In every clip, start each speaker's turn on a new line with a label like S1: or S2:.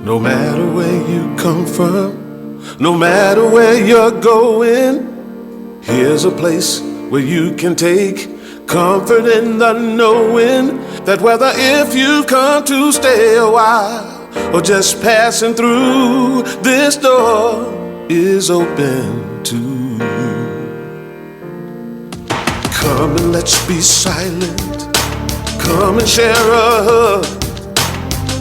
S1: No matter where you come from, no matter where you're going, here's a place where you can take comfort in the knowing that whether if you've come to stay a while or just passing through, this door is open to you. Come and let's be silent. Come and share a hug.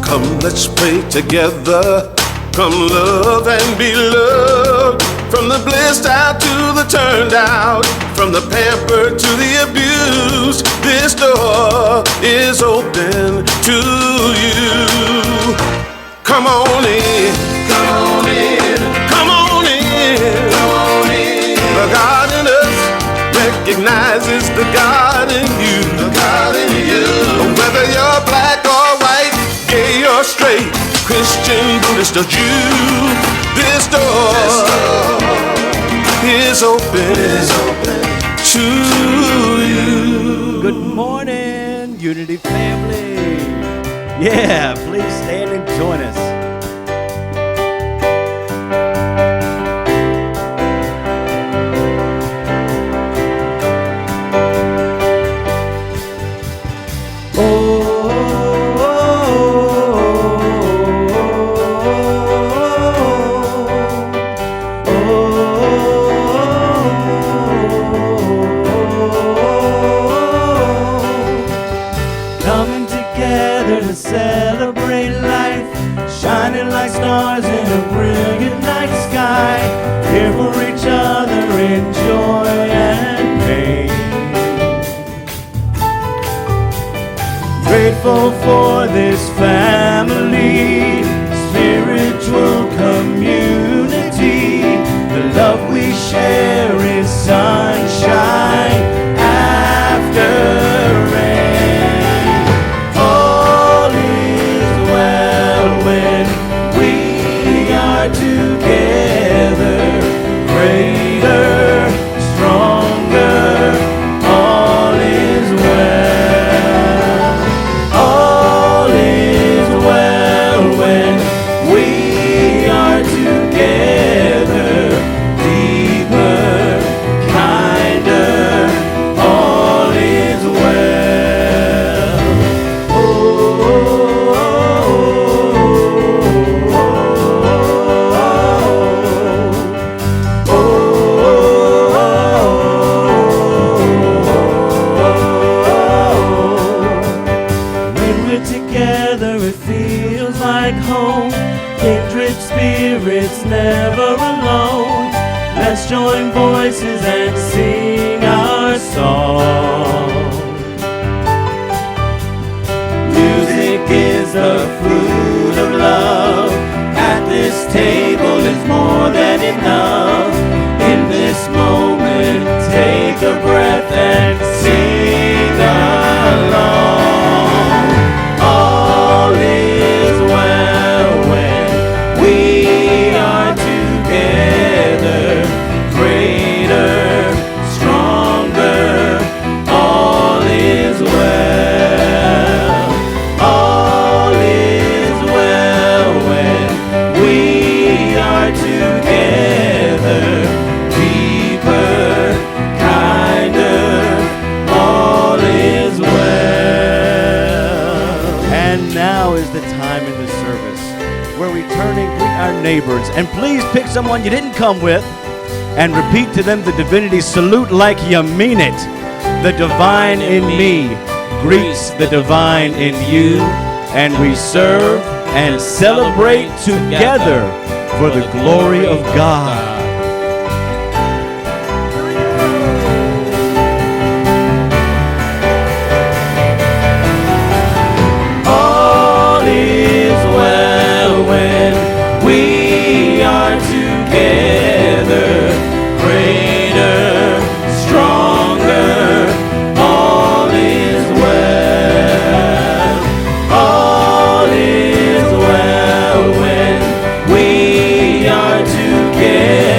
S1: Come, let's pray together. Come, love and be loved. From the blissed out to the turned out, from the pampered to the abused, this door is open to you. Come on in, come on in, come on in, come on in. The God in us recognizes the God in you, the God in you. Whether you're black or white, gay or straight, Christian, Buddhist or Jew, this door is open to you.
S2: Good morning, Unity family. Yeah, please stand and join us.
S3: Grateful for this family, spiritual community. The love we share is sunshine after rain. All is well when we are together, greater, stronger. All is well. Join voices and sing our song. Music is the fruit of love. At this table is more than enough. In this moment, take a breath and sing along. All is well when we are together. Greater, stronger, all is well. All is well when we are together. Deeper, kinder, all is well.
S2: And now is the time in the service where we turn and greet our neighbors. And please pick someone you didn't come with and repeat to them the divinity salute like you mean it. The divine in me greets the divine in you, and we serve and celebrate together for the glory of God.
S3: All is well when we are together. Greater, stronger, all is well. All is well when we are together.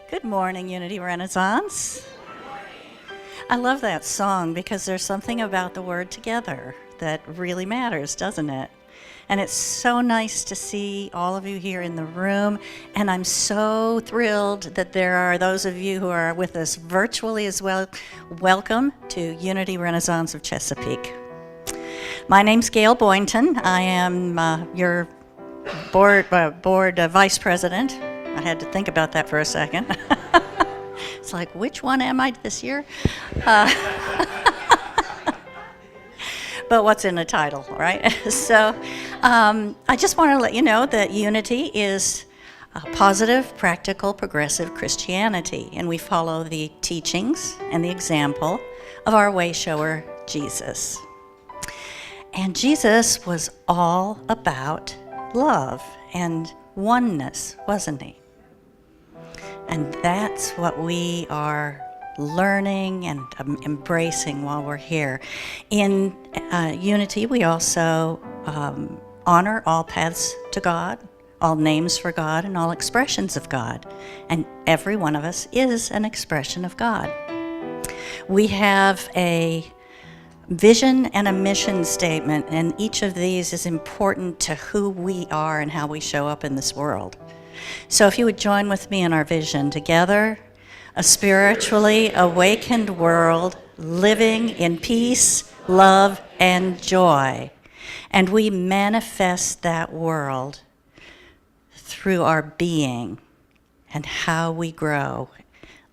S4: Good morning, Unity Renaissance. I love that song because there's something about the word together that really matters, doesn't it? And it's so nice to see all of you here in the room, and I'm so thrilled that there are those of you who are with us virtually as well. Welcome to Unity Renaissance of Chesapeake. My name's Gail Boynton. I am your board vice president. I had to think about that for a second. It's like, which one am I this year? But what's in the title, right? So I just want to let you know that Unity is positive, practical, progressive Christianity, and we follow the teachings and the example of our way shower, Jesus. And Jesus was all about love and oneness, wasn't he? And that's what we are learning and embracing while we're here. In Unity, we also honor all paths to God, all names for God, and all expressions of God. And every one of us is an expression of God. We have a vision and a mission statement, and each of these is important to who we are and how we show up in this world. So if you would join with me in our vision together, a spiritually awakened world living in peace, love, and joy. And we manifest that world through our being and how we grow.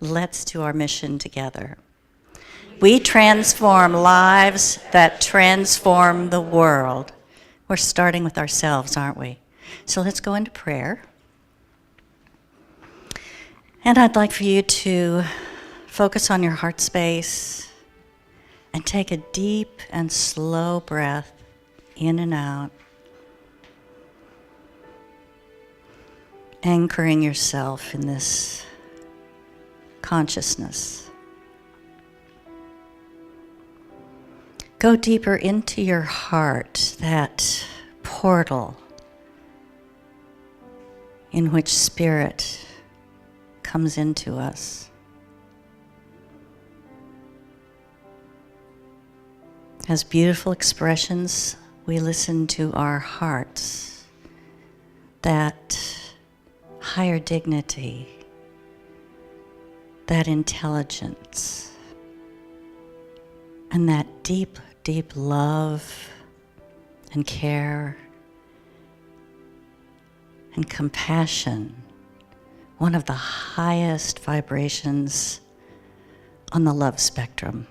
S4: Let's do our mission together. We transform lives that transform the world. We're starting with ourselves, aren't we? So let's go into prayer. And I'd like for you to focus on your heart space and take a deep and slow breath in and out, anchoring yourself in this consciousness. Go deeper into your heart, that portal in which spirit comes into us. As beautiful expressions, we listen to our hearts, that higher dignity, that intelligence, and that deep, deep love and care and compassion, one of the highest vibrations on the love spectrum.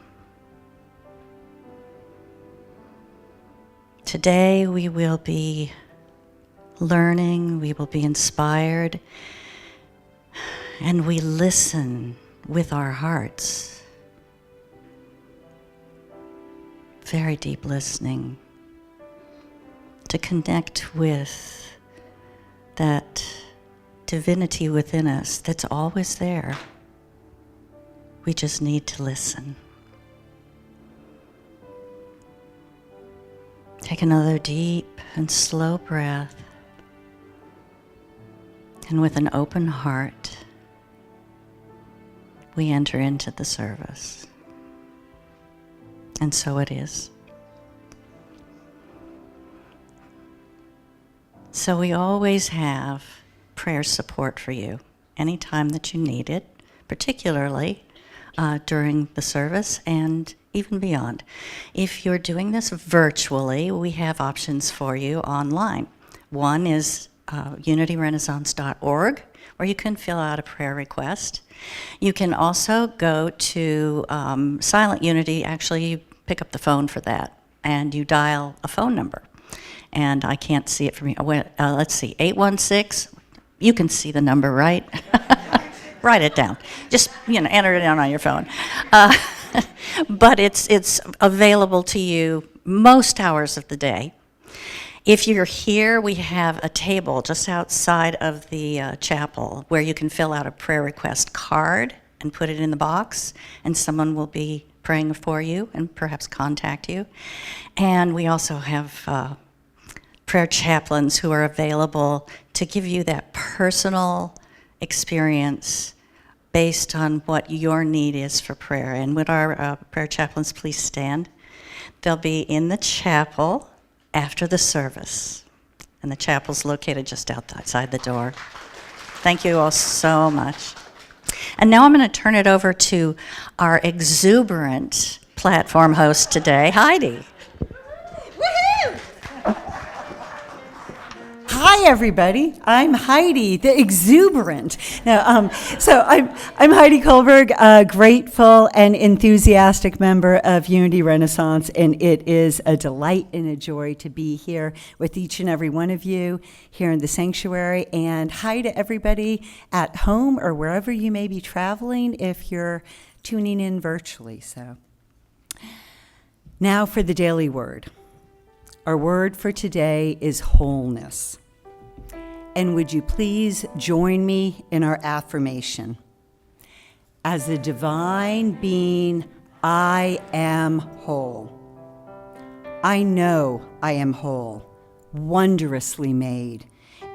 S4: Today we will be learning, we will be inspired, and we listen with our hearts. Very deep listening to connect with that divinity within us that's always there. We just need to listen. Take another deep and slow breath, and with an open heart, we enter into the service. And so it is. So we always have prayer support for you anytime that you need it, particularly during the service and even beyond. If you're doing this virtually, we have options for you online. One is unityrenaissance.org, where you can fill out a prayer request. You can also go to Silent Unity. Actually, you pick up the phone for that, and you dial a phone number. And I can't see it from here. Let's see, 816. You can see the number, right? Write it down. Just enter it down on your phone. But it's available to you most hours of the day. If you're here, we have a table just outside of the chapel where you can fill out a prayer request card and put it in the box, and someone will be praying for you and perhaps contact you. And we also have prayer chaplains who are available to give you that personal experience based on what your need is for prayer. And would our prayer chaplains please stand? They'll be in the chapel after the service. And the chapel's located just outside the door. Thank you all so much. And now I'm going to turn it over to our exuberant platform host today, Heidi.
S5: Woohoo! Hi, everybody. I'm Heidi, the exuberant. Now, so I'm Heidi Kohlberg, a grateful and enthusiastic member of Unity Renaissance, and it is a delight and a joy to be here with each and every one of you here in the sanctuary. And hi to everybody at home or wherever you may be traveling if you're tuning in virtually. So, now for the daily word. Our word for today is wholeness. And would you please join me in our affirmation? As a divine being, I am whole. I know I am whole, wondrously made,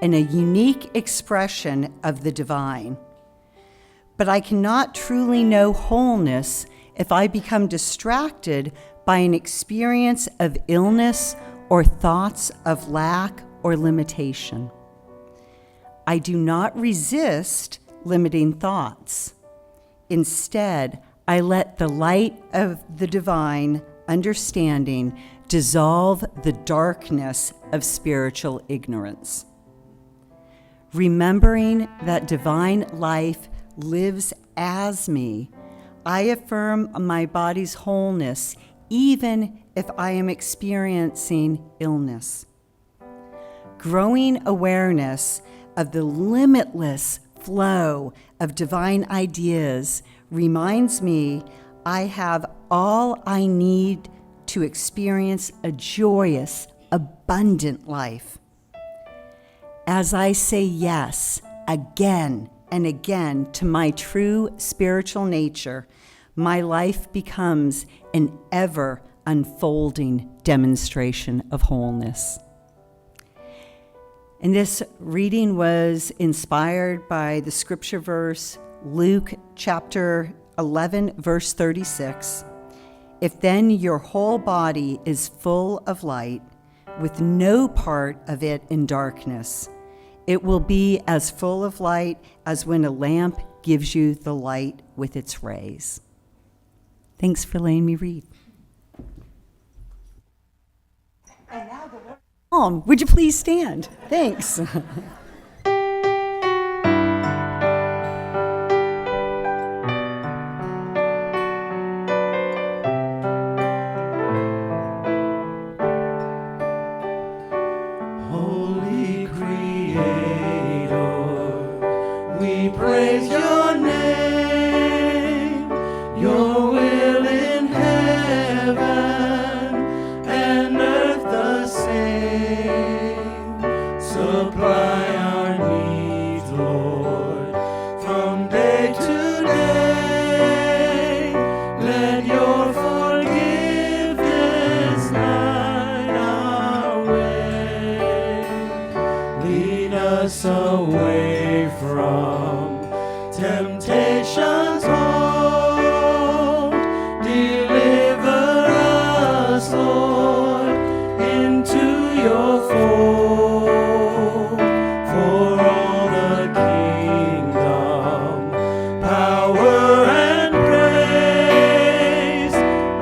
S5: and a unique expression of the divine. But I cannot truly know wholeness if I become distracted by an experience of illness or thoughts of lack or limitation. I do not resist limiting thoughts. Instead, I let the light of the divine understanding dissolve the darkness of spiritual ignorance. Remembering that divine life lives as me, I affirm my body's wholeness even if I am experiencing illness. Growing awareness of the limitless flow of divine ideas reminds me I have all I need to experience a joyous, abundant life. As I say yes again and again to my true spiritual nature, my life becomes an ever unfolding demonstration of wholeness. And this reading was inspired by the scripture verse, Luke chapter 11, verse 36. If then your whole body is full of light, with no part of it in darkness, it will be as full of light as when a lamp gives you the light with its rays. Thanks for letting me read. And now the Lord. Would you please stand? Thanks.
S3: Holy Creator, we praise your name, your will in heaven and earth the same. Supply our needs, Lord, from day to day. Let your forgiveness light our way. Lead us away from temptation's hold. Deliver us, Lord, into your fold. For all the kingdom, power, and praise,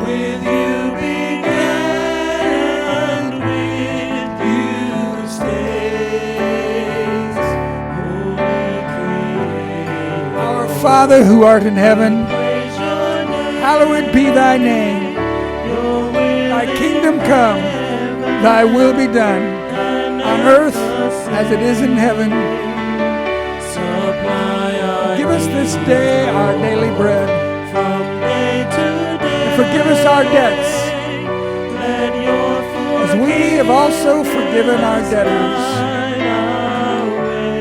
S3: with you began and with you stays. Holy Creator,
S6: Our Father who art in heaven,
S3: praise your name.
S6: hallowed be thy name.
S3: Your will
S6: Thy kingdom come, thy will be done, on earth as it is in heaven.
S3: supply our
S6: Give us this day our daily bread,
S3: from day to day.
S6: and forgive us our debts,
S3: Let your
S6: as we have also forgiven our debtors.
S3: light our way.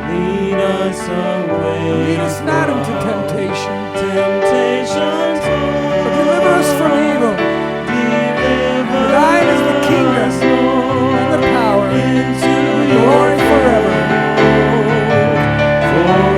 S3: Lead us away.
S6: Lead us not into temptation,
S3: Temptation's
S6: but deliver us from evil. For thine is the kingdom, and the power, and the glory forever.
S3: For all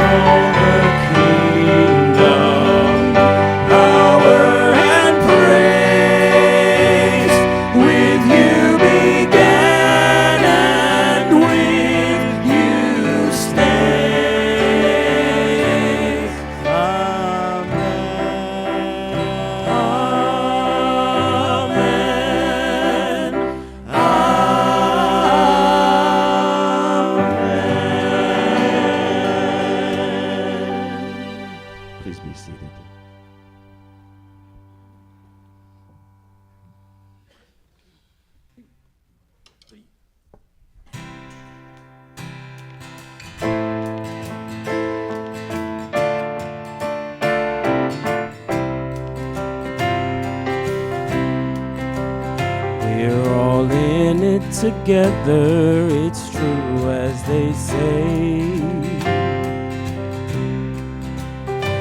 S3: together, it's true as they say.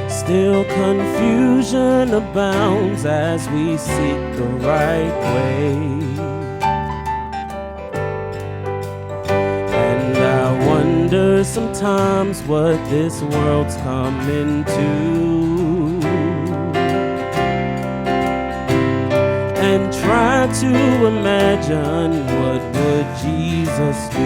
S3: Still confusion abounds as we seek the right way. And I wonder sometimes what this world's coming to, and try to imagine what would Jesus do.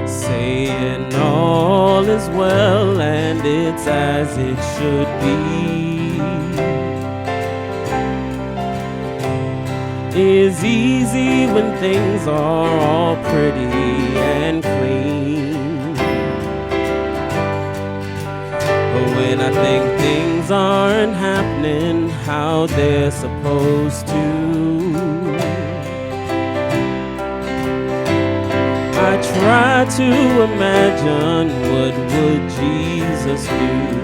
S3: Saying all is well and it's as it should be is easy when things are all pretty and clean. But when I think things aren't happening how they're supposed to, I try to imagine what would Jesus do.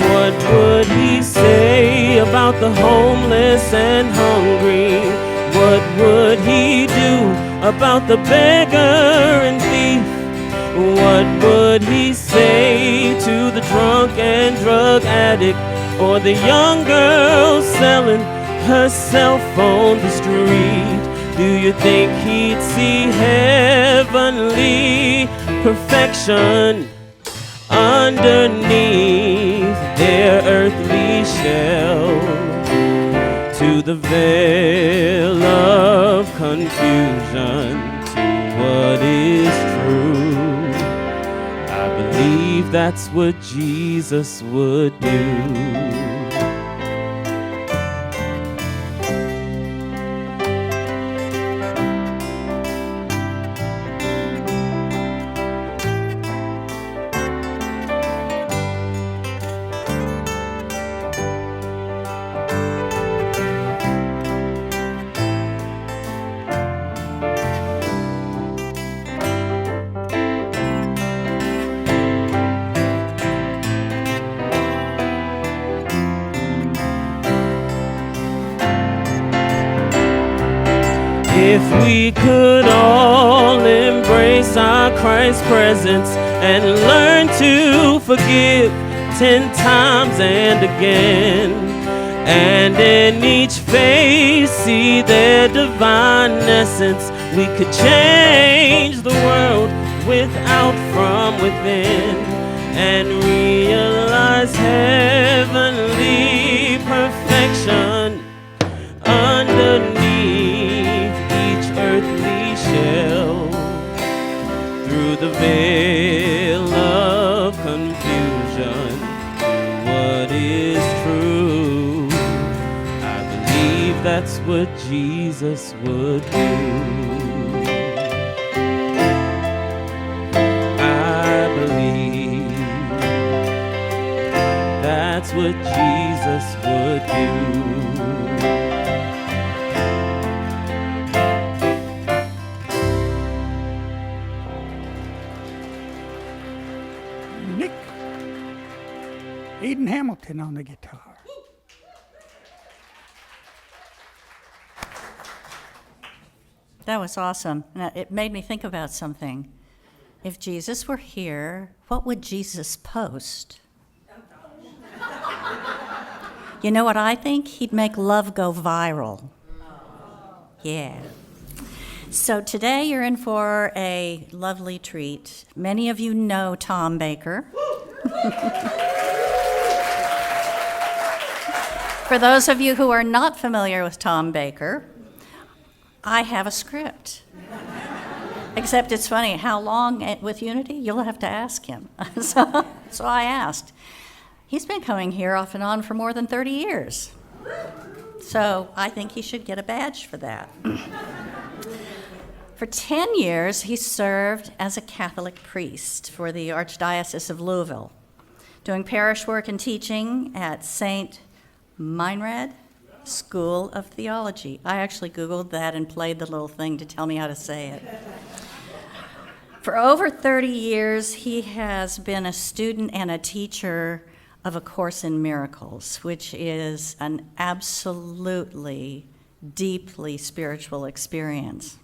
S3: What would he say about the homeless and hungry? What would he do about the beggar and thief? What would he say to the drunk and drug addict, or the young girl selling herself on the street? Do you think he'd see heavenly perfection underneath their earthly shell? To the veil of confusion, to what is true, I believe that's what Jesus would do. If we could all embrace our Christ presence and learn to forgive 10 times and again, and in each face see their divine essence, we could change the world without from within, and realize heavenly perfection underneath each earthly shell. Through the veil of confusion, what is true, I believe that's what Jesus would do. I believe that's what Jesus would do.
S6: Nick Eden Hamilton on the guitar.
S4: That was awesome. And it made me think about something. If Jesus were here, what would Jesus post? You know what I think? He'd make love go viral. Yeah. So today you're in for a lovely treat. Many of you know Tom Baker. For those of you who are not familiar with Tom Baker, I have a script. Except it's funny, how long with Unity? You'll have to ask him. So I asked. He's been coming here off and on for more than 30 years. So I think he should get a badge for that. For 10 years, he served as a Catholic priest for the Archdiocese of Louisville, doing parish work and teaching at St. Meinrad School of Theology. I actually Googled that and played the little thing to tell me how to say it. For over 30 years, he has been a student and a teacher of A Course in Miracles, which is an absolutely deeply spiritual experience.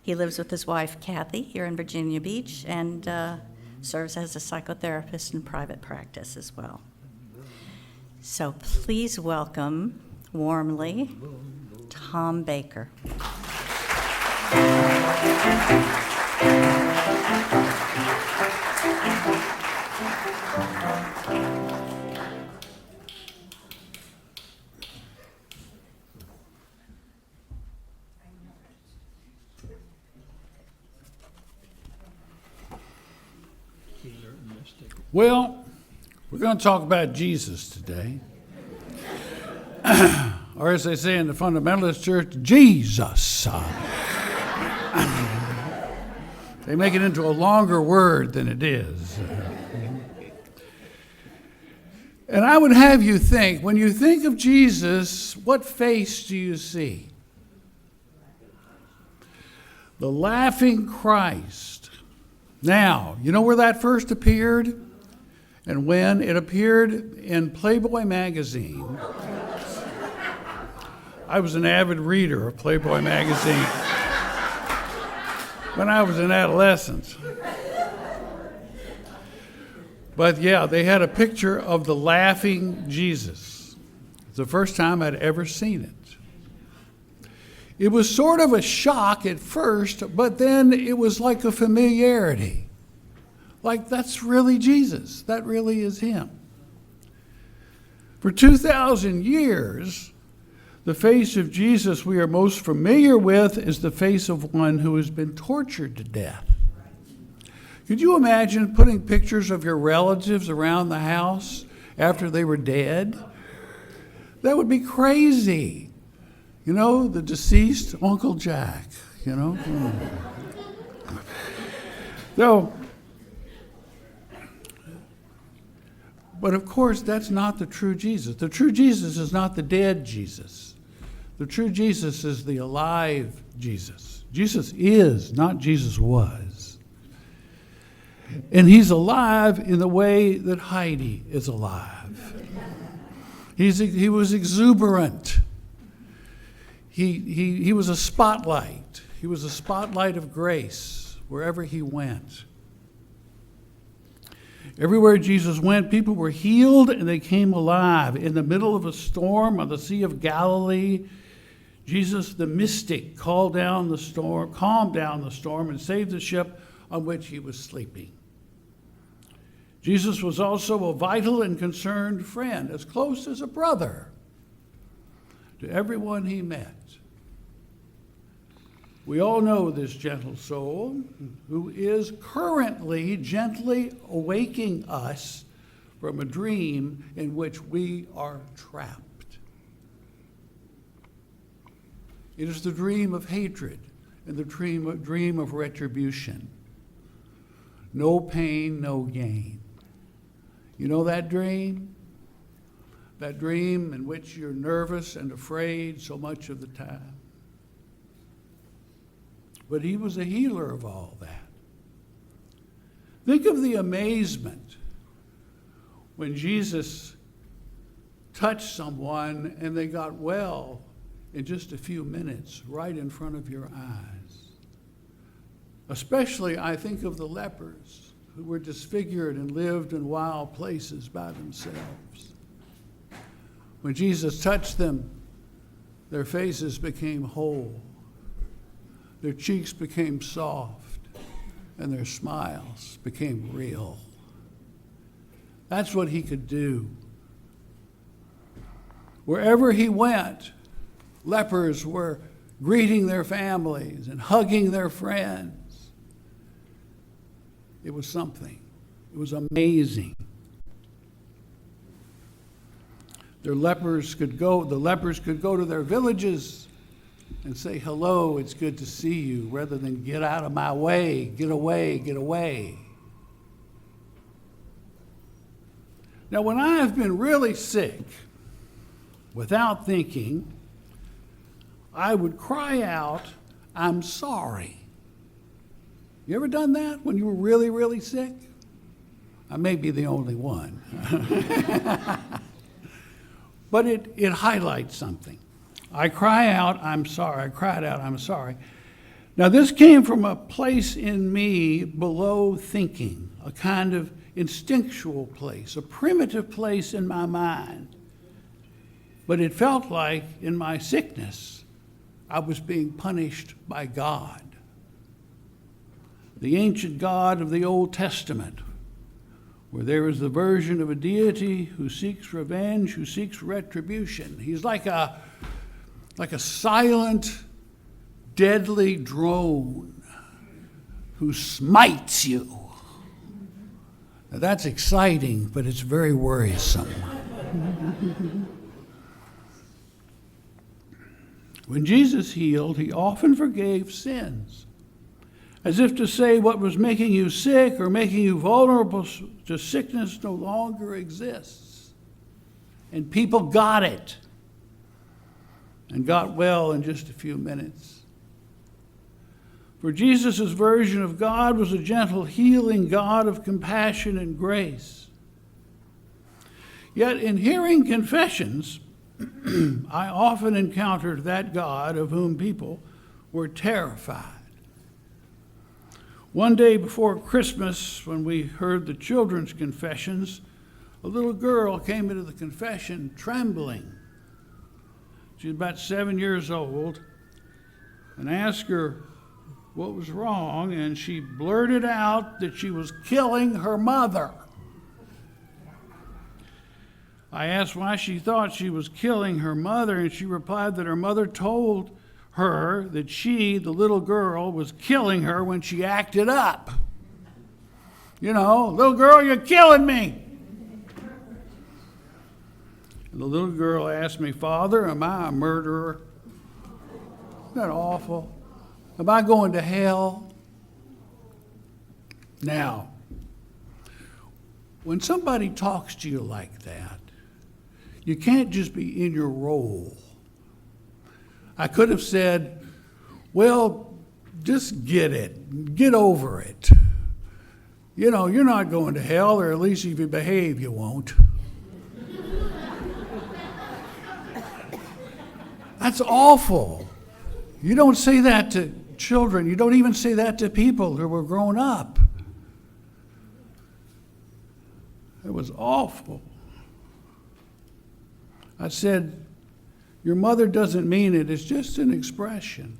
S4: He lives with his wife, Kathy, here in Virginia Beach, and serves as a psychotherapist in private practice as well. So please welcome warmly Tom Baker.
S7: Well, we're going to talk about Jesus today. Or as they say in the Fundamentalist Church, Jesus. They make it into a longer word than it is. And I would have you think, when you think of Jesus, what face do you see? The laughing Christ. Now, you know where that first appeared? And when it appeared in Playboy magazine. I was an avid reader of Playboy magazine when I was an adolescent. But yeah, they had a picture of the laughing Jesus. It's the first time I'd ever seen it. It was sort of a shock at first, but then it was like a familiarity. Like, that's really Jesus. That really is him. For 2,000 years, the face of Jesus we are most familiar with is the face of one who has been tortured to death. Could you imagine putting pictures of your relatives around the house after they were dead? That would be crazy. You know, the deceased Uncle Jack, you know? So, but of course, that's not the true Jesus. The true Jesus is not the dead Jesus. The true Jesus is the alive Jesus. Jesus is, not Jesus was. And he's alive in the way that Heidi is alive. He was exuberant. He was a spotlight. He was a spotlight of grace wherever he went. Everywhere Jesus went, people were healed and they came alive. In the middle of a storm on the Sea of Galilee, Jesus, the mystic, calmed down the storm, and saved the ship on which he was sleeping. Jesus was also a vital and concerned friend, as close as a brother, to everyone he met. We all know this gentle soul who is currently gently awaking us from a dream in which we are trapped. It is the dream of hatred and the dream of retribution. No pain, no gain. You know that dream? That dream in which you're nervous and afraid so much of the time. But he was a healer of all that. Think of the amazement when Jesus touched someone and they got well in just a few minutes right in front of your eyes. Especially, I think of the lepers who were disfigured and lived in wild places by themselves. When Jesus touched them, their faces became whole. Their cheeks became soft, and their smiles became real. That's what he could do. Wherever he went, lepers were greeting their families and hugging their friends. It was something. It was amazing. The lepers could go to their villages and say, hello, it's good to see you, rather than get out of my way, get away, get away. Now, when I have been really sick, without thinking, I would cry out, I'm sorry. You ever done that when you were really, really sick? I may be the only one. But it highlights something. I cry out, I'm sorry. I cried out, I'm sorry. Now, this came from a place in me below thinking, a kind of instinctual place, a primitive place in my mind. But it felt like in my sickness, I was being punished by God. The ancient God of the Old Testament, where there is the version of a deity who seeks revenge, who seeks retribution. He's like a silent, deadly drone who smites you. Now, that's exciting, but it's very worrisome. When Jesus healed, he often forgave sins, as if to say what was making you sick or making you vulnerable to sickness no longer exists. And people got it and got well in just a few minutes. For Jesus' version of God was a gentle, healing God of compassion and grace. Yet in hearing confessions, I often encountered that God of whom people were terrified. One day before Christmas, when we heard the children's confessions, a little girl came into the confession trembling. She was about 7 years old, and I asked her what was wrong, and she blurted out that she was killing her mother. I asked why she thought she was killing her mother, and she replied that her mother told her that she, the little girl, was killing her when she acted up. You know, little girl, you're killing me. And the little girl asked me, Father, am I a murderer? Isn't that awful? Am I going to hell? Now, when somebody talks to you like that, you can't just be in your role. I could have said, well, just get it. Get over it. You know, you're not going to hell, or at least if you behave, you won't. That's awful. You don't say that to children. You don't even say that to people who were grown up. It was awful. I said, your mother doesn't mean it. It's just an expression.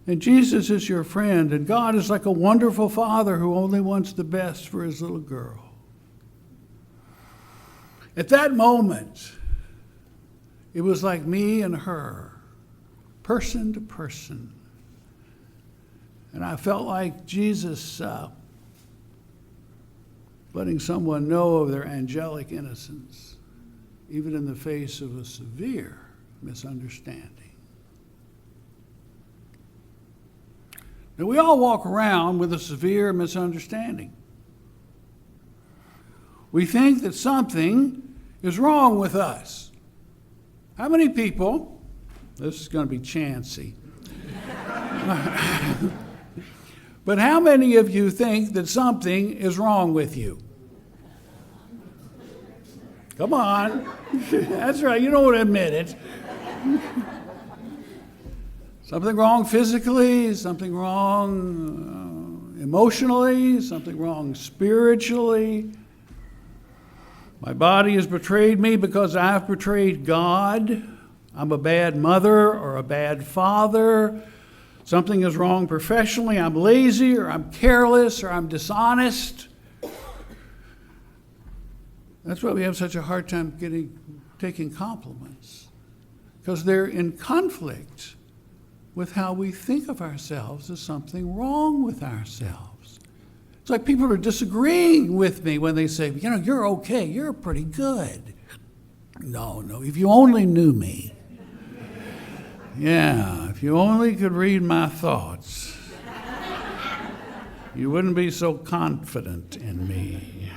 S7: And Jesus is your friend, and God is like a wonderful father who only wants the best for his little girl. At that moment, it was like me and her, person to person. And I felt like Jesus letting someone know of their angelic innocence, even in the face of a severe misunderstanding. Now, we all walk around with a severe misunderstanding. We think that something is wrong with us. How many people, this is going to be chancy, but how many of you think that something is wrong with you? Come on. That's right. You don't want to admit it. Something wrong physically, something wrong emotionally, something wrong spiritually. My body has betrayed me because I've betrayed God. I'm a bad mother or a bad father. Something is wrong professionally. I'm lazy, or I'm careless, or I'm dishonest. That's why we have such a hard time taking compliments, because they're in conflict with how we think of ourselves as something wrong with ourselves. It's like people are disagreeing with me when they say, you know, you're okay, you're pretty good. No, if you only knew me. Yeah, if you only could read my thoughts, you wouldn't be so confident in me.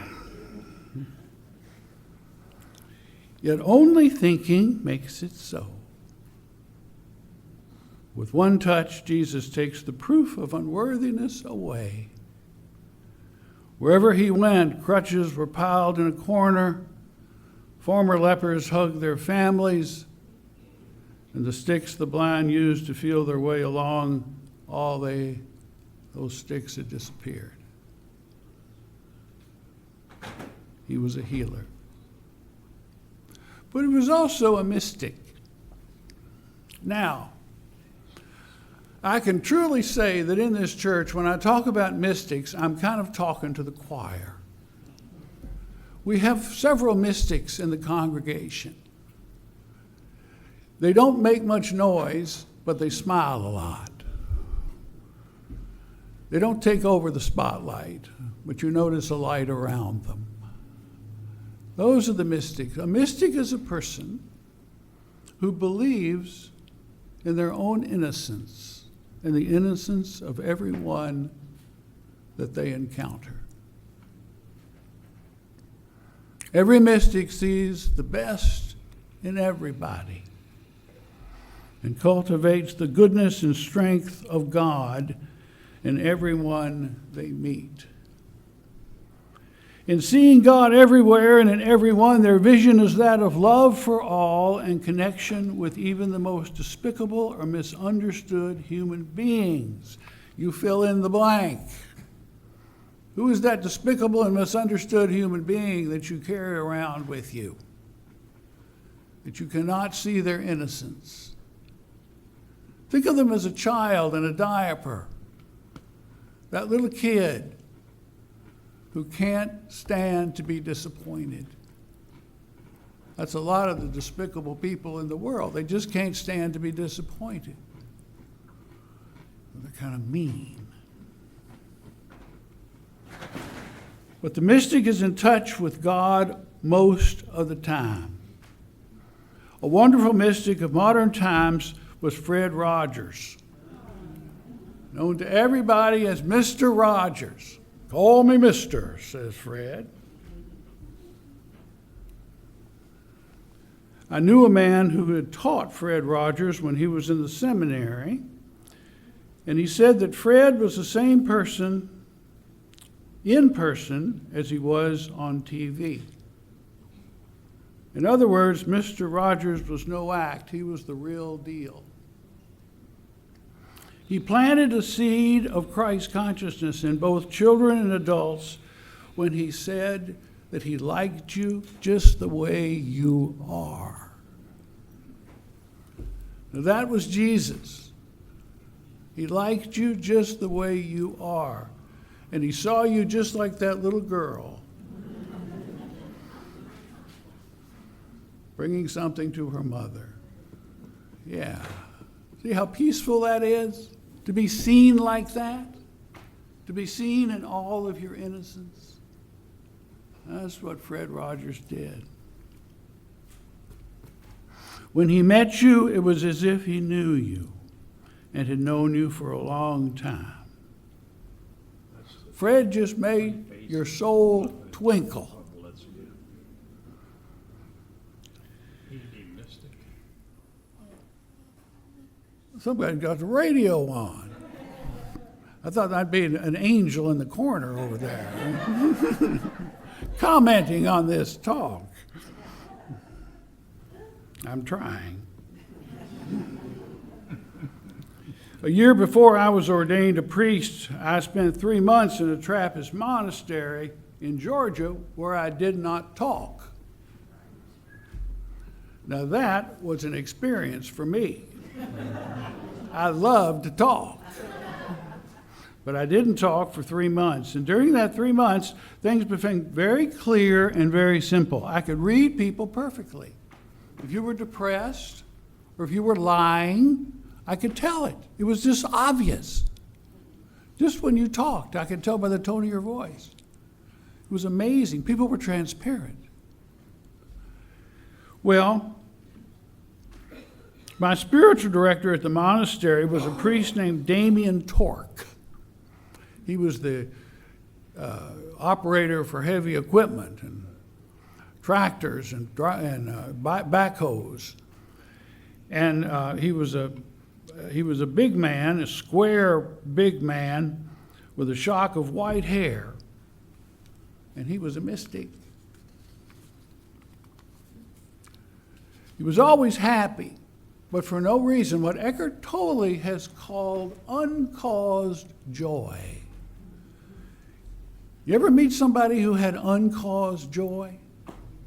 S7: Yet only thinking makes it so. With one touch, Jesus takes the proof of unworthiness away. Wherever he went, crutches were piled in a corner. Former lepers hugged their families, and the sticks the blind used to feel their way along, those sticks had disappeared. He was a healer. But he was also a mystic. Now, I can truly say that in this church, when I talk about mystics, I'm kind of talking to the choir. We have several mystics in the congregation. They don't make much noise, but they smile a lot. They don't take over the spotlight, but you notice a light around them. Those are the mystics. A mystic is a person who believes in their own innocence and the innocence of everyone that they encounter. Every mystic sees the best in everybody and cultivates the goodness and strength of God in everyone they meet. In seeing God everywhere and in everyone, their vision is that of love for all and connection with even the most despicable or misunderstood human beings. You fill in the blank. Who is that despicable and misunderstood human being that you carry around with you? That you cannot see their innocence. Think of them as a child in a diaper. That little kid who can't stand to be disappointed. That's a lot of the despicable people in the world. They just can't stand to be disappointed. They're kind of mean. But the mystic is in touch with God most of the time. A wonderful mystic of modern times was Fred Rogers, known to everybody as Mr. Rogers. Call me Mister, says Fred. I knew a man who had taught Fred Rogers when he was in the seminary, and he said that Fred was the same person in person as he was on TV. In other words, Mr. Rogers was no act. He was the real deal. He planted a seed of Christ consciousness in both children and adults when he said that he liked you just the way you are. Now, that was Jesus. He liked you just the way you are. And he saw you just like that little girl, bringing something to her mother. Yeah. See how peaceful that is? To be seen like that? To be seen in all of your innocence? That's what Fred Rogers did. When he met you, it was as if he knew you and had known you for a long time. Fred just made your soul twinkle. Somebody got the radio on. I thought I'd be an angel in the corner over there, commenting on this talk. I'm trying. A year before I was ordained a priest, I spent 3 months in a Trappist monastery in Georgia where I did not talk. Now that was an experience for me. I love to talk. But I didn't talk for 3 months. And during that 3 months, things became very clear and very simple. I could read people perfectly. If you were depressed or if you were lying, I could tell it. It was just obvious. Just when you talked, I could tell by the tone of your voice. It was amazing. People were transparent. Well, my spiritual director at the monastery was a priest named Damien Torque. He was the operator for heavy equipment and tractors and backhoes. And he was a big man, a square big man with a shock of white hair. and he was a mystic. He was always happy, but for no reason, what Eckhart Tolle has called uncaused joy. You ever meet somebody who had uncaused joy?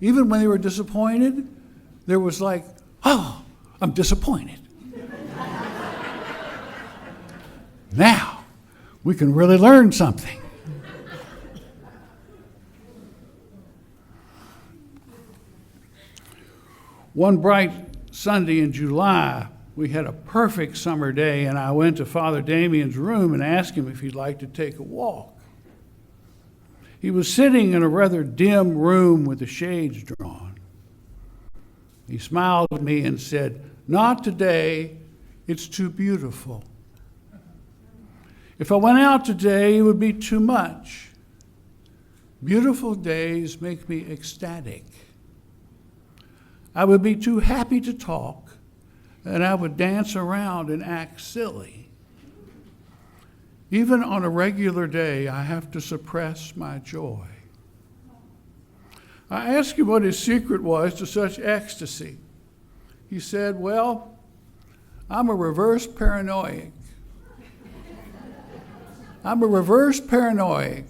S7: Even when they were disappointed, there was like, oh, I'm disappointed. Now, we can really learn something. One bright Sunday in July, we had a perfect summer day, and I went to Father Damien's room and asked him if he'd like to take a walk. He was sitting in a rather dim room with the shades drawn. He smiled at me and said, "Not today, it's too beautiful. If I went out today, it would be too much. Beautiful days make me ecstatic. I would be too happy to talk, and I would dance around and act silly. Even on a regular day, I have to suppress my joy." I asked him what his secret was to such ecstasy. He said, "Well, I'm a reverse paranoiac. I'm a reverse paranoiac.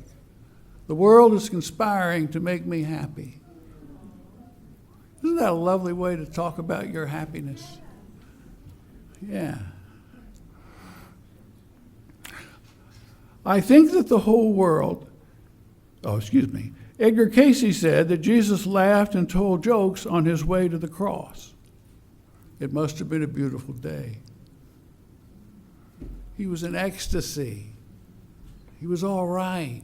S7: The world is conspiring to make me happy." Isn't that a lovely way to talk about your happiness? Yeah. I think that the whole world, Edgar Casey said that Jesus laughed and told jokes on his way to the cross. It must have been a beautiful day. He was in ecstasy. He was all right.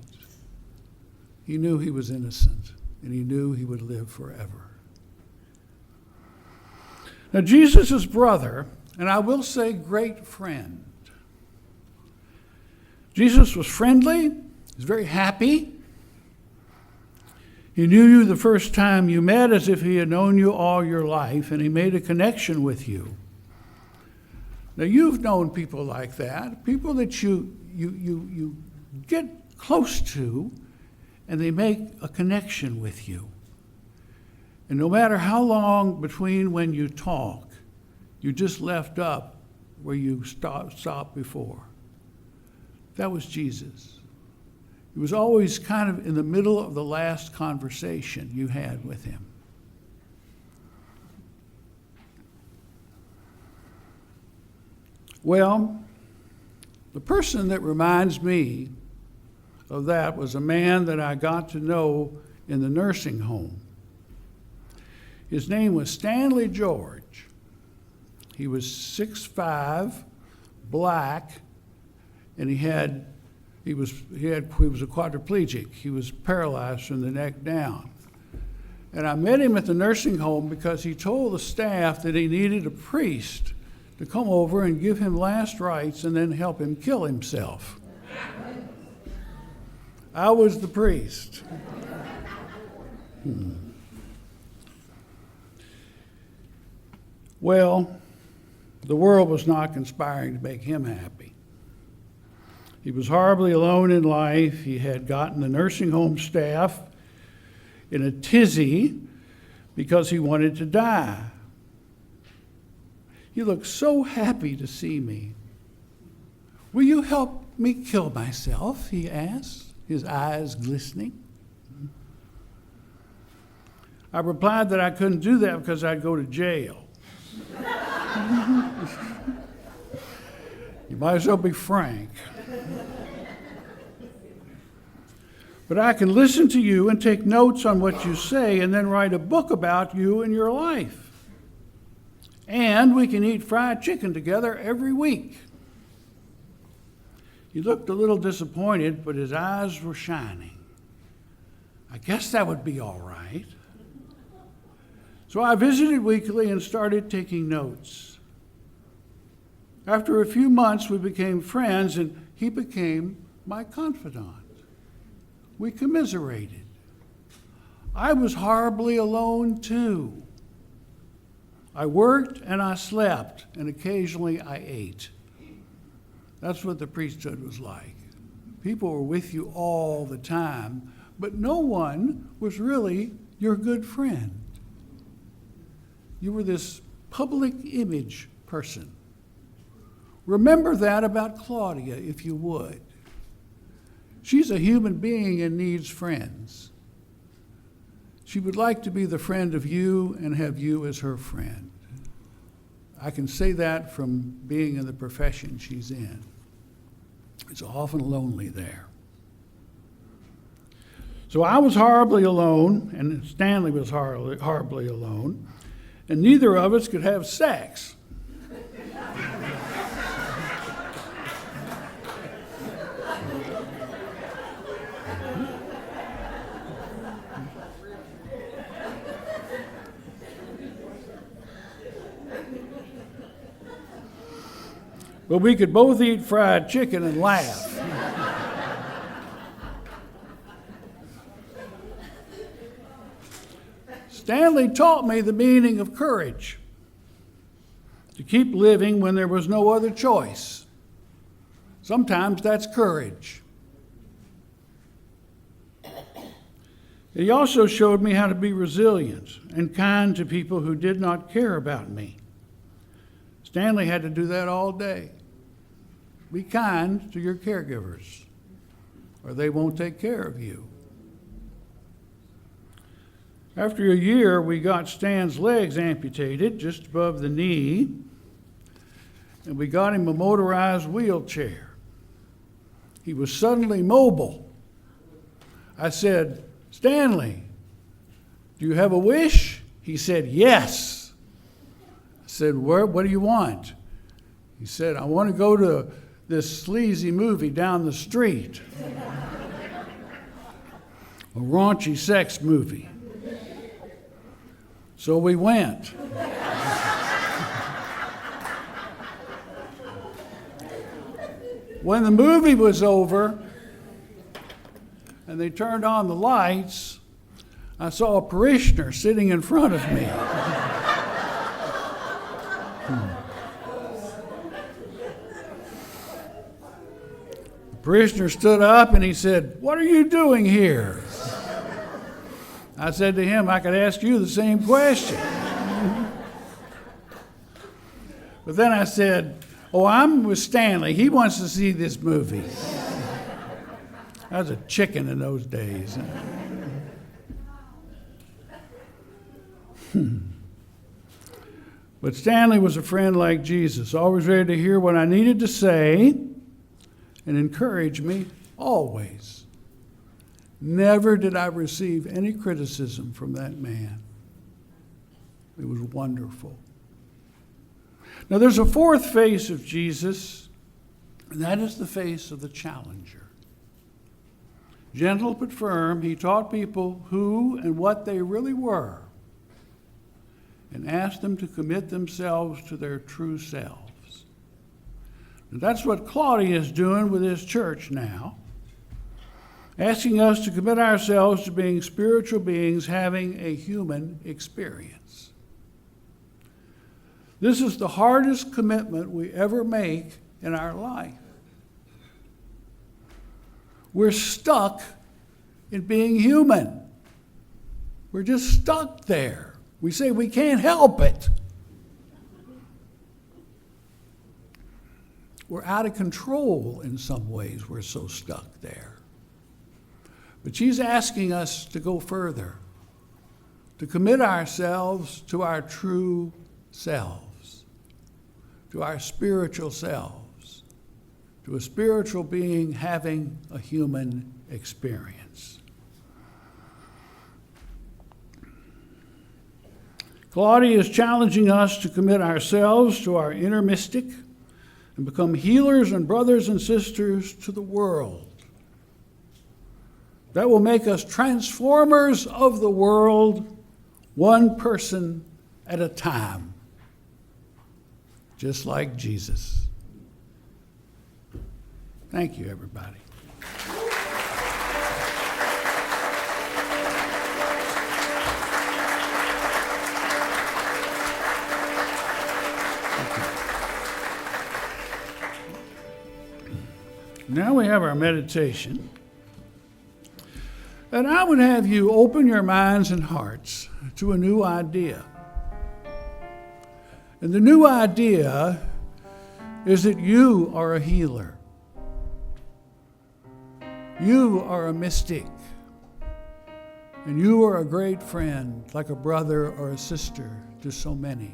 S7: He knew he was innocent, and he knew he would live forever. Now, Jesus' brother, and I will say great friend. Jesus was friendly. He was very happy. He knew you the first time you met as if he had known you all your life, and he made a connection with you. Now, you've known people like that, people that you get close to, and they make a connection with you. And no matter how long between when you talk, you just left up where you stopped before. That was Jesus. He was always kind of in the middle of the last conversation you had with him. Well, the person that reminds me of that was a man that I got to know in the nursing home. His name was Stanley George. He was 6'5", black, and he was a quadriplegic. He was paralyzed from the neck down. And I met him at the nursing home because he told the staff that he needed a priest to come over and give him last rites and then help him kill himself. I was the priest. Well, the world was not conspiring to make him happy. He was horribly alone in life. He had gotten the nursing home staff in a tizzy because he wanted to die. He looked so happy to see me. "Will you help me kill myself?" he asked, his eyes glistening. I replied that I couldn't do that because I'd go to jail. You might as well be frank. But I can listen to you and take notes on what you say and then write a book about you and your life. And we can eat fried chicken together every week. He looked a little disappointed, but his eyes were shining. I guess that would be all right. So I visited weekly and started taking notes. After a few months, we became friends, and he became my confidant. We commiserated. I was horribly alone, too. I worked and I slept, and occasionally I ate. That's what the priesthood was like. People were with you all the time, but no one was really your good friend. You were this public image person. Remember that about Claudia, if you would. She's a human being and needs friends. She would like to be the friend of you and have you as her friend. I can say that from being in the profession she's in. It's often lonely there. So I was horribly alone, and Stanley was horribly alone, and neither of us could have sex. But we could both eat fried chicken and laugh. Stanley taught me the meaning of courage, to keep living when there was no other choice. Sometimes that's courage. He also showed me how to be resilient and kind to people who did not care about me. Stanley had to do that all day. Be kind to your caregivers, or they won't take care of you. After a year, we got Stan's legs amputated just above the knee, and we got him a motorized wheelchair. He was suddenly mobile. I said, "Stanley, do you have a wish?" He said, "Yes." I said, "What do you want?" He said, "I want to go to this sleazy movie down the street. A raunchy sex movie." So we went. When the movie was over and they turned on the lights, I saw a parishioner sitting in front of me. The parishioner stood up and he said, "What are you doing here?" I said to him, "I could ask you the same question." But then I said, "Oh, I'm with Stanley. He wants to see this movie." I was a chicken in those days. But Stanley was a friend like Jesus, always ready to hear what I needed to say and encourage me always. Never did I receive any criticism from that man. It was wonderful. Now there's a fourth face of Jesus, and that is the face of the challenger. Gentle but firm, he taught people who and what they really were and asked them to commit themselves to their true selves. And that's what Claudia is doing with his church now, asking us to commit ourselves to being spiritual beings having a human experience. This is the hardest commitment we ever make in our life. We're stuck in being human. We're just stuck there. We say we can't help it. We're out of control in some ways. We're so stuck there. But she's asking us to go further, to commit ourselves to our true selves, to our spiritual selves, to a spiritual being having a human experience. Claudia is challenging us to commit ourselves to our inner mystic and become healers and brothers and sisters to the world. That will make us transformers of the world, one person at a time, just like Jesus. Thank you, everybody. Now we have our meditation. And I would have you open your minds and hearts to a new idea. And the new idea is that you are a healer. You are a mystic. And you are a great friend, like a brother or a sister to so many.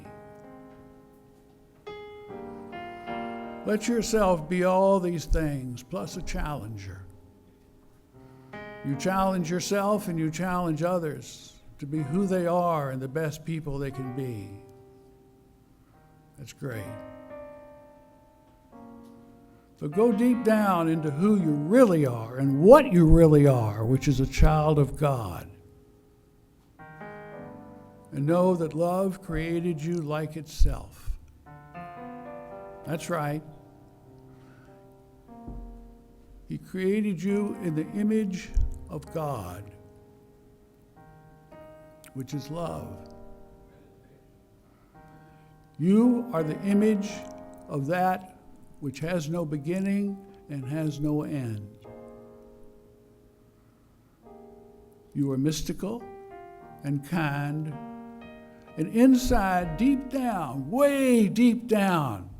S7: Let yourself be all these things, plus a challenger. You challenge yourself and you challenge others to be who they are and the best people they can be. That's great. So go deep down into who you really are and what you really are, which is a child of God. And know that love created you like itself. That's right. He created you in the image of God, which is love. You are the image of that which has no beginning and has no end. You are mystical and kind, and inside, deep down, way deep down,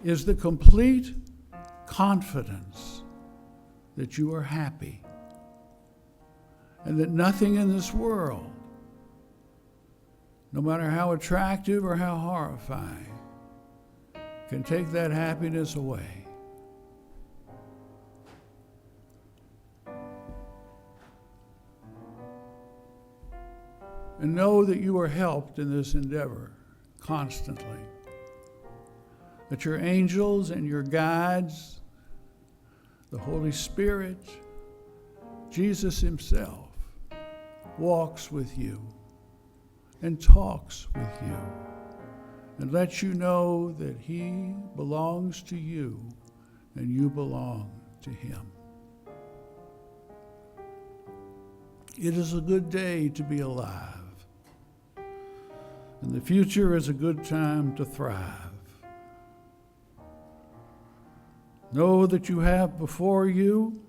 S7: is the complete confidence that you are happy and that nothing in this world, no matter how attractive or how horrifying, can take that happiness away. And know that you are helped in this endeavor constantly. That your angels and your guides, the Holy Spirit, Jesus himself, walks with you and talks with you and lets you know that he belongs to you and you belong to him. It is a good day to be alive, and the future is a good time to thrive. Know that you have before you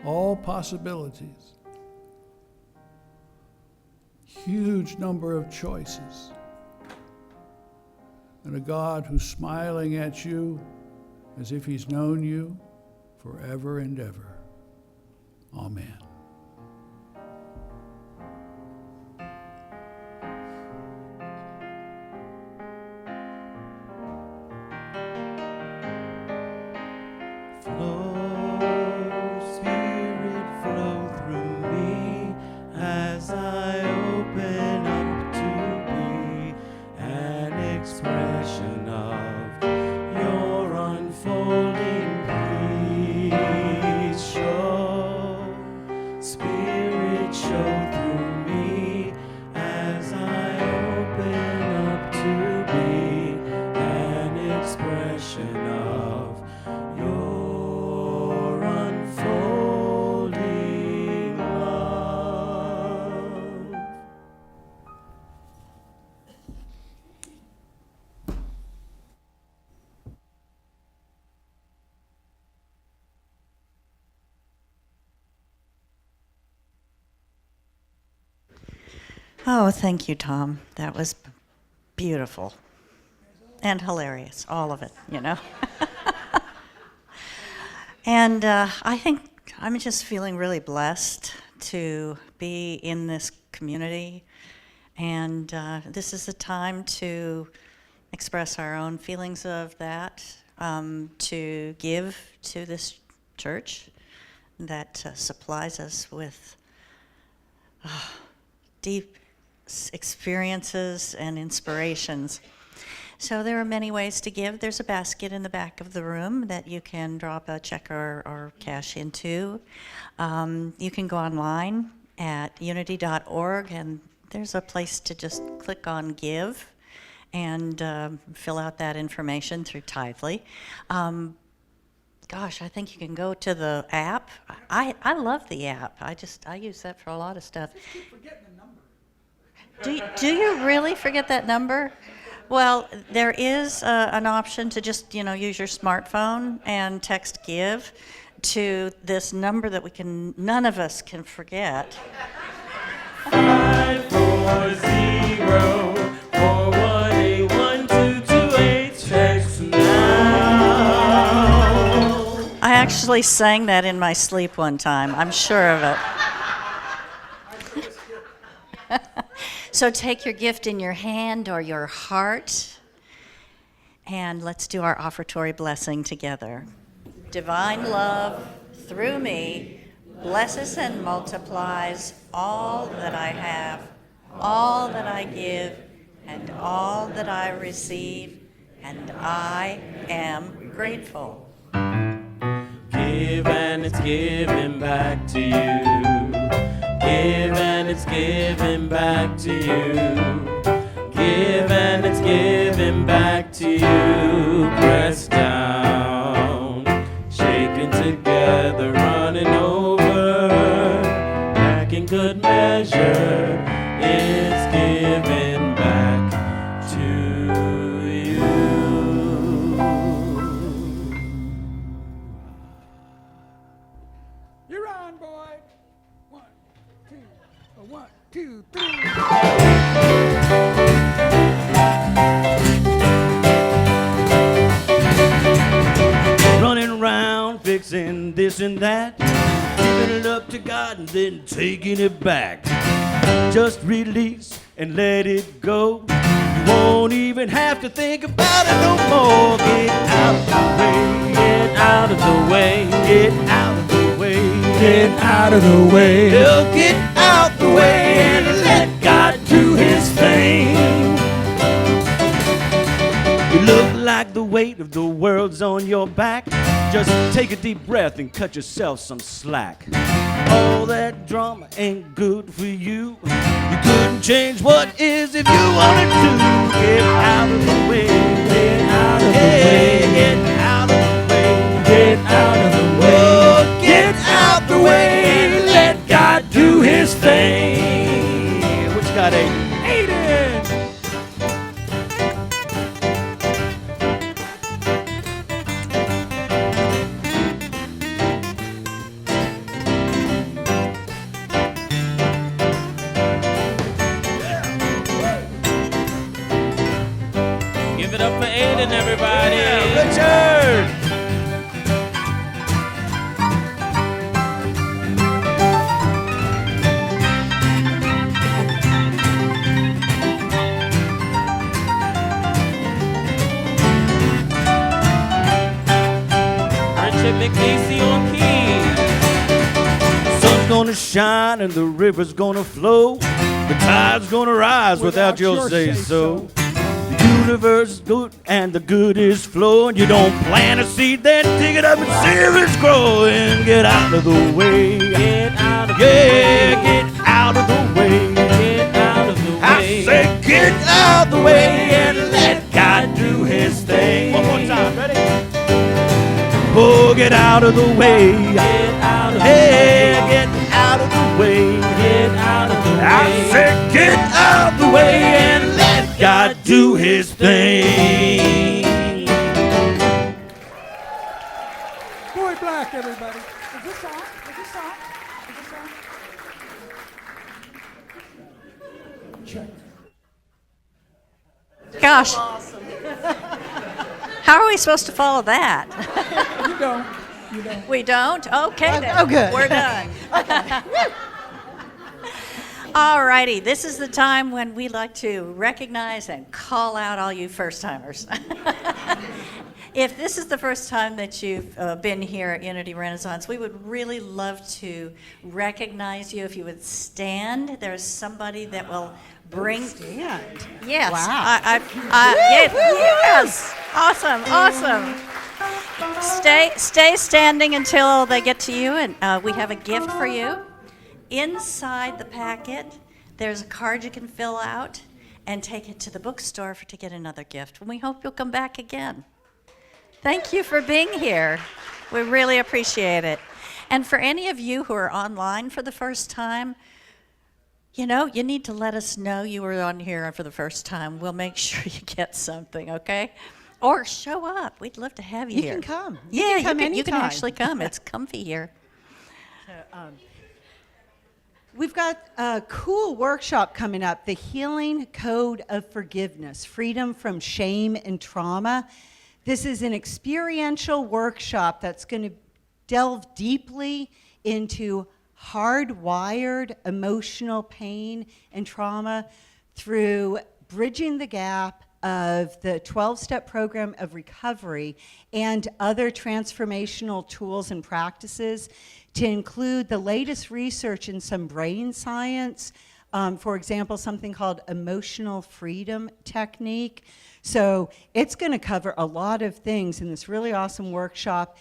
S7: all possibilities, huge number of choices, and a God who's smiling at you as if he's known you forever and ever. Amen.
S4: Oh, thank you, Tom. That was beautiful and hilarious, all of it, you know. And I think I'm just feeling really blessed to be in this community. And this is the time to express our own feelings of that, to give to this church that supplies us with deep experiences and inspirations. So there are many ways to give. There's a basket in the back of the room that you can drop a check or cash into. You can go online at unity.org, and there's a place to just click on Give and fill out that information through Tithely. Gosh, I think you can go to the app. I love the app. I use that for a lot of stuff.
S6: Just keep forgetting the number.
S4: Do you really forget that number? Well, there is an option to just, use your smartphone and text give to this number that none of us can forget.
S3: 540-418-1228. Text now.
S4: I actually sang that in my sleep one time. I'm sure of it. So take your gift in your hand or your heart, and let's do our offertory blessing together. Divine love, through me, blesses and multiplies all that I have, all that I give, and all that I receive, and I am grateful.
S3: Give and it's given back to you. Give and it's given back to you. Give and it's given back to you. Pressed down, shaken together, running over, back in good measure. It's given back to you.
S6: You're on, boy. 1, 2, 3.
S2: Running around fixing this and that, giving it up to God and then taking it back. Just release and let it go. You won't even have to think about it no more. Get out of the way, get out of the way, get out of the way,
S6: Get out of the way.
S2: He'll get out the way and let God do his thing. You look like the weight of the world's on your back. Just take a deep breath and cut yourself some slack. All that drama ain't good for you. You couldn't change what is if you wanted to. Get out of the way, get out of the way, get out of the way, get out of the way, oh, get out the way and let God do his thing. Which got a Aiden.
S3: Give it up for Aiden, everybody.
S2: Richard.
S3: Richard McNeese on keys.
S2: Sun's gonna shine and the river's gonna flow. The tide's gonna rise without your say-so. The universe is good and the good is flowing. You don't plant a seed, then dig it up and see if it's growing. Get out of the way.
S3: Get out of the
S2: Yeah, get out of the way.
S3: Get out of the way.
S2: I say get out the way and let God do his thing. One more time, ready? Oh, get out of the way.
S3: Get out of the
S2: Hey, get out of the way.
S3: Get out of the way.
S2: I said get out of the way and let God do his thing.
S6: Boy Black, everybody. Is this on? Is this on? Is this on? Check.
S4: Gosh. How are we supposed to follow that?
S6: You don't. You don't.
S4: We don't? Okay then.
S5: oh, good.
S4: We're done. All righty. This is the time when we like to recognize and call out all you first-timers. If this is the first time that you've been here at Unity Renaissance, we would really love to recognize you. If you would stand, there's somebody that will bring...
S5: Stand.
S4: Yes.
S5: Wow.
S4: Yes. Awesome. Awesome. Stay standing until they get to you, and we have a gift for you. Inside the packet, there's a card you can fill out and take it to the bookstore to get another gift. And we hope you'll come back again. Thank you for being here. We really appreciate it. And for any of you who are online for the first time, You know, you need to let us know you were on here for the first time. We'll make sure you get something, okay? Or show up. We'd love to have you
S5: You
S4: here.
S5: can come.
S4: Yeah,
S5: come
S4: you can
S5: anytime.
S4: actually come. It's comfy here.
S5: We've got a cool workshop coming up, the Healing Code of Forgiveness, Freedom from Shame and Trauma. This is an experiential workshop that's going to delve deeply into hardwired emotional pain and trauma through bridging the gap of the 12-step program of recovery and other transformational tools and practices to include the latest research in some brain science, for example, something called emotional freedom technique. So it's going to cover a lot of things in this really awesome workshop.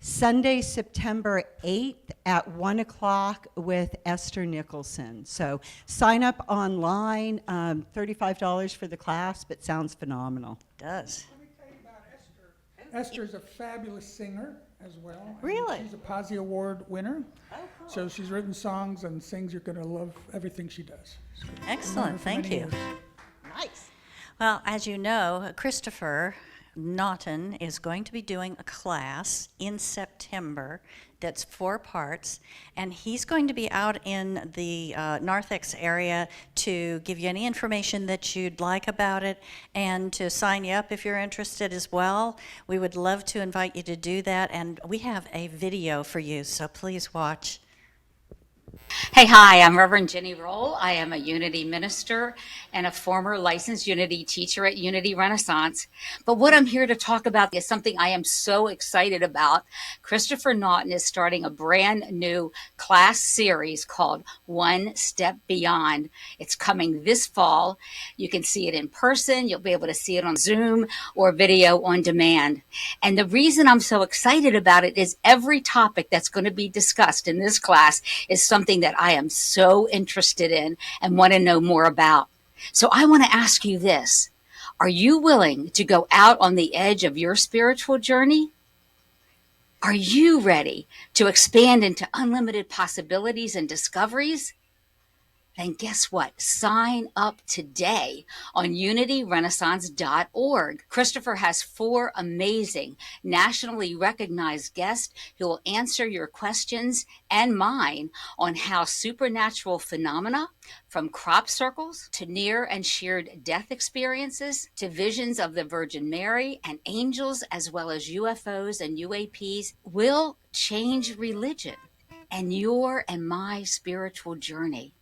S5: Sunday, September 8th at 1 o'clock with Esther Nicholson. So sign up online, $35 for the class, but sounds phenomenal.
S4: It does.
S6: Let me tell you about Esther. Esther's a fabulous singer as well. and
S4: Really?
S6: She's a Posy Award winner. Oh, cool. So she's written songs and sings. You're going to love everything she does. So I've known her
S4: Excellent.
S6: for
S4: Thank
S6: many
S4: you.
S6: years.
S5: Nice.
S4: Well, as you know, Christopher Naughton is going to be doing a class in September that's 4 parts, and he's going to be out in the Narthex area to give you any information that you'd like about it and to sign you up if you're interested as well. We would love to invite you to do that, and we have a video for you, so please watch.
S8: Hey, hi, I'm Reverend Jenny Roll. I am a Unity minister and a former licensed Unity teacher at Unity Renaissance. But what I'm here to talk about is something I am so excited about. Christopher Naughton is starting a brand new class series called One Step Beyond. It's coming this fall. You can see it in person. You'll be able to see it on Zoom or video on demand. And the reason I'm so excited about it is every topic that's going to be discussed in this class is something that I am so interested in and want to know more about. So I want to ask you this. Are you willing to go out on the edge of your spiritual journey? Are you ready to expand into unlimited possibilities and discoveries? Then guess what? Sign up today on unityrenaissance.org. Christopher has 4 amazing, nationally recognized guests who will answer your questions and mine on how supernatural phenomena, from crop circles to near and sheared death experiences to visions of the Virgin Mary and angels, as well as UFOs and UAPs, will change religion and your and my spiritual journey.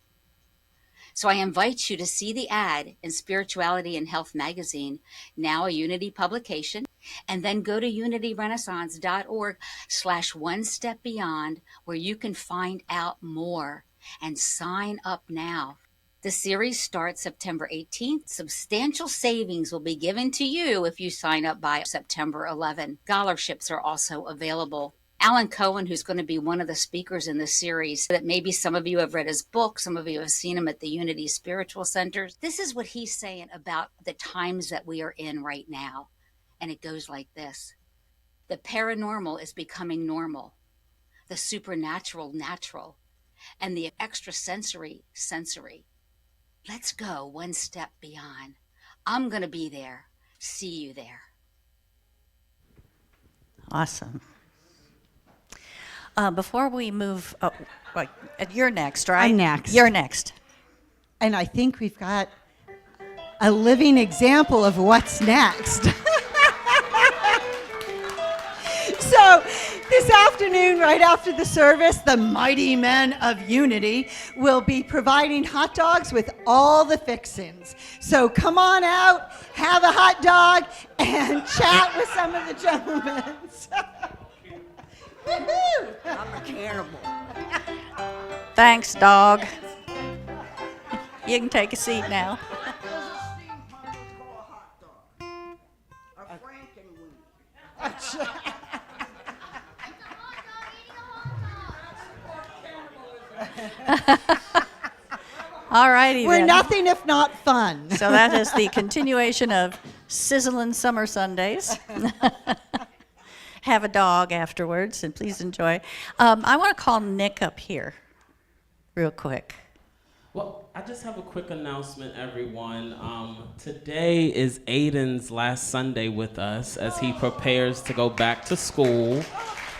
S8: So I invite you to see the ad in Spirituality and Health magazine, now a Unity publication, and then go to unityrenaissance.org/one-step-beyond, where you can find out more and sign up now. The series starts September 18th. Substantial savings will be given to you if you sign up by September 11. Scholarships are also available. Alan Cohen, who's going to be one of the speakers in this series, that maybe some of you have read his book, some of you have seen him at the Unity Spiritual Centers. This is what he's saying about the times that we are in right now. And it goes like this. The paranormal is becoming normal, the supernatural natural, and the extrasensory sensory. Let's go one step beyond. I'm going to be there. See you there.
S4: Awesome. Before we move, you're next, right?
S5: I'm next.
S4: You're next.
S5: And I think we've got a living example of what's next. So this afternoon, right after the service, the mighty men of Unity will be providing hot dogs with all the fixins. So come on out, have a hot dog, and chat with some of the gentlemen. Woo-hoo!
S9: I'm a cannibal.
S4: Thanks, dog. You can take a seat now. All righty
S5: We're
S4: then.
S5: nothing if not fun.
S4: So that is the continuation of Sizzling Summer Sundays. Have a dog afterwards, and please enjoy. I want to call Nick up here real quick.
S9: Well, I just have a quick announcement, everyone. Today is Aiden's last Sunday with us as he prepares to go back to school.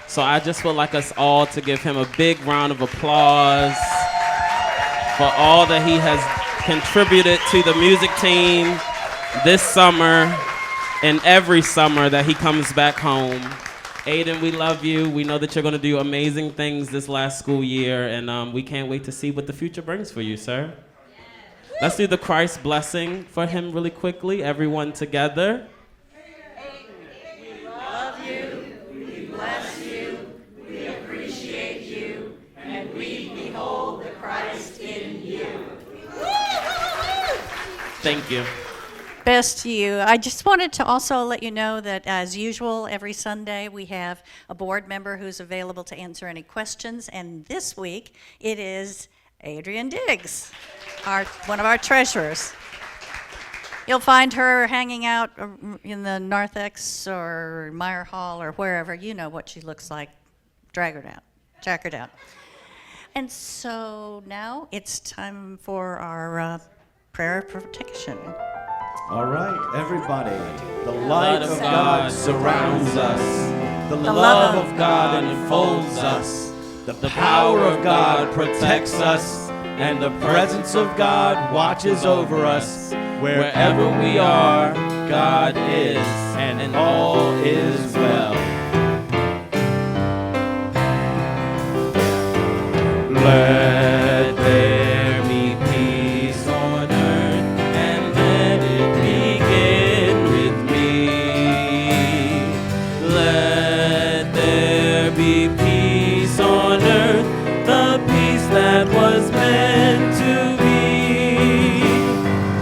S9: So I just would like us all to give him a big round of applause for all that he has contributed to the music team this summer and every summer that he comes back home. Aiden, we love you. We know that you're going to do amazing things this last school year, and we can't wait to see what the future brings for you, sir. Let's do the Christ blessing for him really quickly, everyone together.
S4: We love you, we bless you, we appreciate you, and we behold the Christ in you.
S9: Thank you.
S4: Best to you. I just wanted to also let you know that, as usual, every Sunday we have a board member who's available to answer any questions, and this week it is Adrienne Diggs, one of our treasurers. You'll find her hanging out in the narthex or Meyer Hall or wherever. You know what she looks like. Drag her down. Track her down. And so now it's time for our prayer of protection.
S2: All right, everybody. The light of God surrounds us. The love of God enfolds us. The power of God protects us. And the presence of God watches over us. Wherever we are, God is, and all is well. Let there be peace on earth, and let it begin with me. Let there be peace on earth, the peace that was meant to be.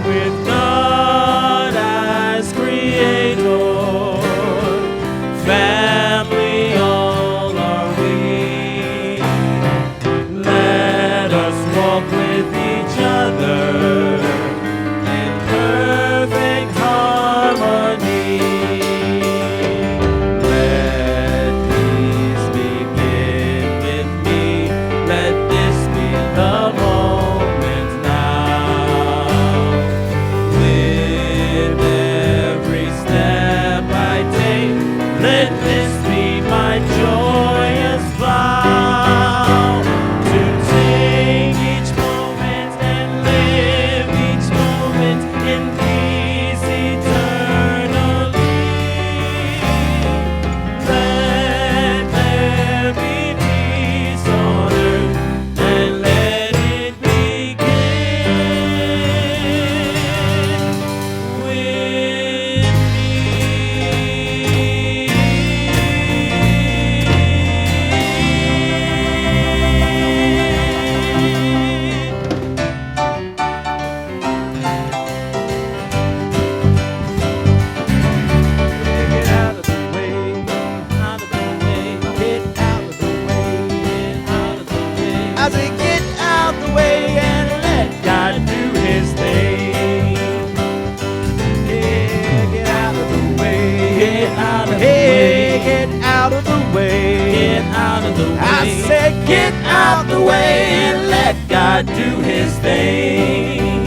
S2: With God as creator, family all are we. Let us walk with each other in perfect harmony. Let peace begin with me. Let this be the moment now. With every step I take, let this be my joyous vow. To take each moment and live each moment in peace eternally. Let there be peace on earth, and let it begin with Get out of the way, out of the way, get out of the way, get out of the way. I say get out the way and let God do his thing. Yeah, get out of the way, get out of the way, get out of the way, get out of the way. I said get out the way and let God do his thing.